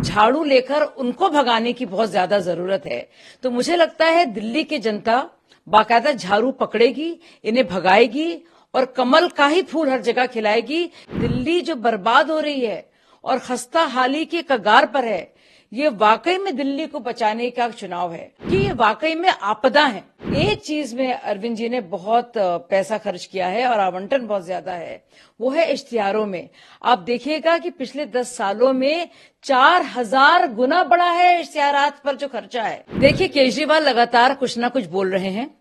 झाड़ू लेकर उनको भगाने की बहुत ज्यादा जरूरत है। तो मुझे लगता है दिल्ली की जनता बाकायदा झाड़ू पकड़ेगी, इन्हें भगाएगी और कमल का ही फूल हर जगह खिलाएगी। दिल्ली जो बर्बाद हो रही है और खस्ता हाली के कगार पर है, ये वाकई में दिल्ली को बचाने का चुनाव है कि ये वाकई में आपदा है। एक चीज में अरविंद जी ने बहुत पैसा खर्च किया है और आवंटन बहुत ज्यादा है, वो है इश्तिहारों में। आप देखिएगा कि पिछले 10 सालों में 4000 गुना बढ़ा है इश्तिहारात पर जो खर्चा है। देखिए, केजरीवाल लगातार कुछ ना कुछ बोल रहे हैं,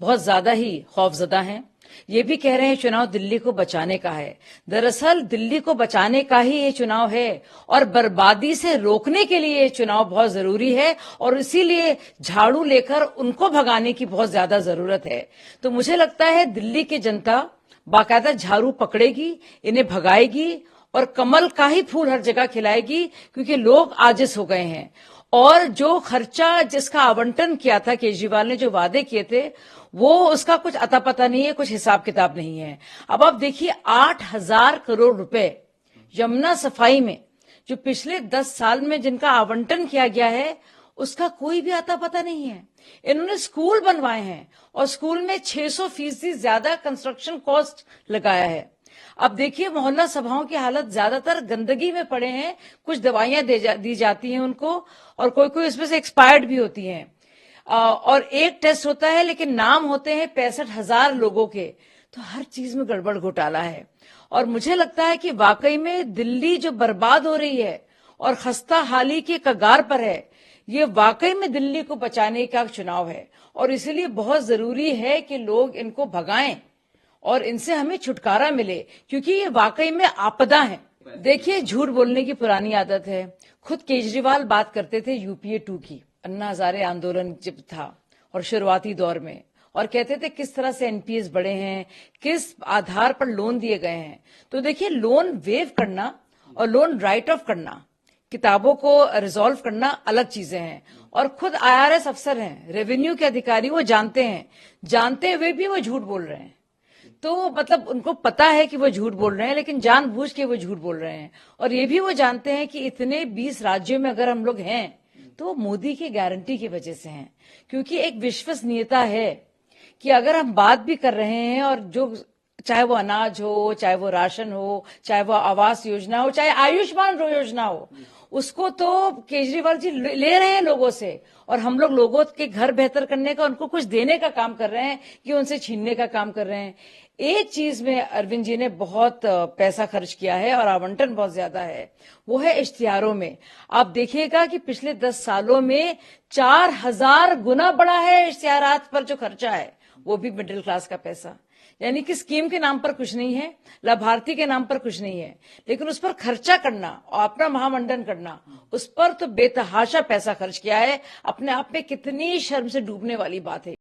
बहुत ज्यादा ही खौफजदा हैं। ये भी कह रहे हैं चुनाव दिल्ली को बचाने का है। दरअसल दिल्ली को बचाने का ही ये चुनाव है और बर्बादी से रोकने के लिए ये चुनाव बहुत जरूरी है और इसीलिए झाड़ू लेकर उनको भगाने की बहुत ज्यादा जरूरत है। तो मुझे लगता है दिल्ली की जनता बाकायदा झाड़ू पकड़ेगी, इन्हें भगाएगी और कमल का ही फूल हर जगह खिलाएगी, क्योंकि लोग आजिज हो गए हैं। और जो खर्चा जिसका आवंटन किया था केजरीवाल ने, जो वादे किए थे, वो उसका कुछ अता पता नहीं है, कुछ हिसाब किताब नहीं है। अब आप देखिए 8000 करोड़ रुपए यमुना सफाई में जो पिछले 10 साल में जिनका आवंटन किया गया है, उसका कोई भी अता पता नहीं है। इन्होंने स्कूल बनवाए हैं और स्कूल में 600% ज्यादा कंस्ट्रक्शन कॉस्ट लगाया है। अब देखिए मोहल्ला सभाओं की हालत ज्यादातर गंदगी में पड़े हैं, कुछ दवाइयां दी जाती हैं उनको और कोई इसमें से एक्सपायर्ड भी होती हैं। और एक टेस्ट होता है लेकिन नाम होते हैं 65,000 लोगों के। तो हर चीज में गड़बड़ घोटाला है और मुझे लगता है कि वाकई में दिल्ली जो बर्बाद हो रही है और खस्ता हाली के कगार पर है, ये वाकई में दिल्ली को बचाने का चुनाव है और इसलिए बहुत जरूरी है कि लोग इनको भगाएं और इनसे हमें छुटकारा मिले, क्योंकि ये वाकई में आपदा है। देखिए, झूठ बोलने की पुरानी आदत है। खुद केजरीवाल बात करते थे यूपीए 2 की, अन्ना हजारे आंदोलन जब था और शुरुआती दौर में, और कहते थे किस तरह से एनपीएस बढ़े हैं, किस आधार पर लोन दिए गए हैं। तो देखिए, लोन वेव करना और लोन राइट ऑफ करना, किताबों को रिजॉल्व करना अलग चीजें हैं। और खुद आईआरएस अफसर हैं, रेवेन्यू के अधिकारी, वो जानते हैं, जानते हुए भी वो झूठ बोल रहे हैं। तो मतलब उनको पता है कि वो झूठ बोल रहे हैं, लेकिन जानबूझ के वो झूठ बोल रहे हैं। और ये भी वो जानते हैं कि इतने 20 राज्यों में अगर हम लोग हैं तो मोदी की गारंटी की वजह से हैं, क्योंकि एक विश्वसनीयता है कि अगर हम बात भी कर रहे हैं और जो, चाहे वो अनाज हो, चाहे वो राशन हो, चाहे वो आवास योजना हो, चाहे आयुष्मान योजना हो, उसको तो केजरीवाल जी ले रहे हैं लोगों से और हम लोग लोगों के घर बेहतर करने का, उनको कुछ देने का काम कर रहे हैं कि उनसे छीनने का काम कर रहे हैं। एक चीज में अरविंद जी ने बहुत पैसा खर्च किया है और आवंटन बहुत ज्यादा है, वो है इश्तिहारों में। आप देखिएगा कि पिछले 10 सालों में 4000 गुना बढ़ा है इश्तिहारात पर जो खर्चा है, वो भी मिडिल क्लास का पैसा। यानी कि स्कीम के नाम पर कुछ नहीं है, लाभार्थी के नाम पर कुछ नहीं है, लेकिन उस पर खर्चा करना और अपना महामंडन करना, उस पर तो बेतहाशा पैसा खर्च किया है। अपने आप में कितनी शर्म से डूबने वाली बात है।